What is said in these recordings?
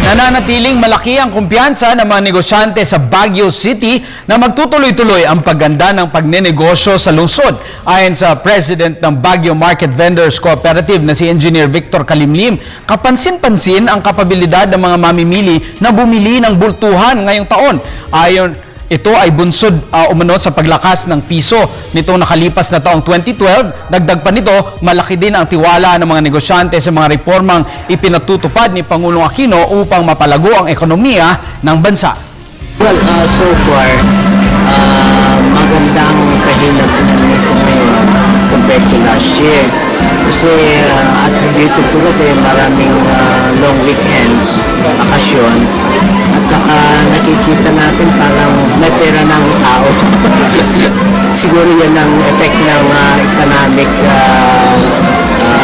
Nananatiling malaki ang kumpiyansa ng mga negosyante sa Baguio City na magtutuloy-tuloy ang pagganda ng pagnenegosyo sa lungsod. Ayon sa President ng Baguio Market Vendors Cooperative na si Engineer Victor Kalimlim, kapansin-pansin ang kapabilidad ng mga mamimili na bumili ng bultuhan ngayong taon. Ito ay bunsod umano sa paglakas ng piso nitong nakalipas na taong 2012. Dagdag pa nito, malaki din ang tiwala ng mga negosyante sa mga reformang ipinatutupad ni Pangulong Aquino upang mapalago ang ekonomiya ng bansa. Well, so far, magandang kahinat nito ngayon compared to last year. Kasi attributed to it maraming long weekends, bakasyon, at saka nakikita natin parang may pera ng tao. Siguro yan ang effect ng economic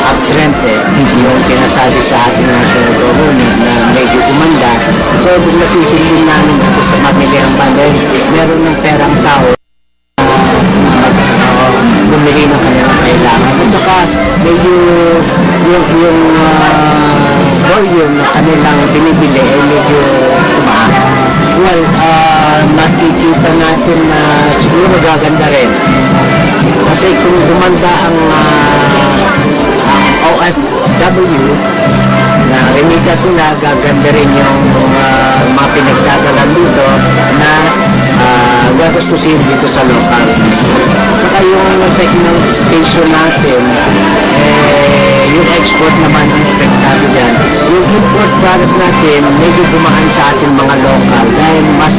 uptrend yung sinasabi sa ating national government na medyo gumanda. So, nakikita din namin dito sa pamilya ng banda, meron ng perang tao bumili ng kanilang kailangan. At saka medyo yung volume na kanilang binibili ay medyo tumaas. Well, nakikita natin na siguro gaganda rin. Kasi kung gumanda ang OFW na remittance nila, gaganda rin yung mga pinagdadalan dito na gagastusin dito sa local. At saka yung effect ng peso natin, yung export naman ang epektado dyan. Yung import product natin, medyo gumaan sa ating mga local dahil mas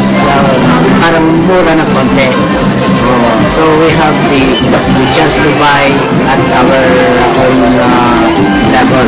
parang mura na konti. So we have the chance to buy at our own level.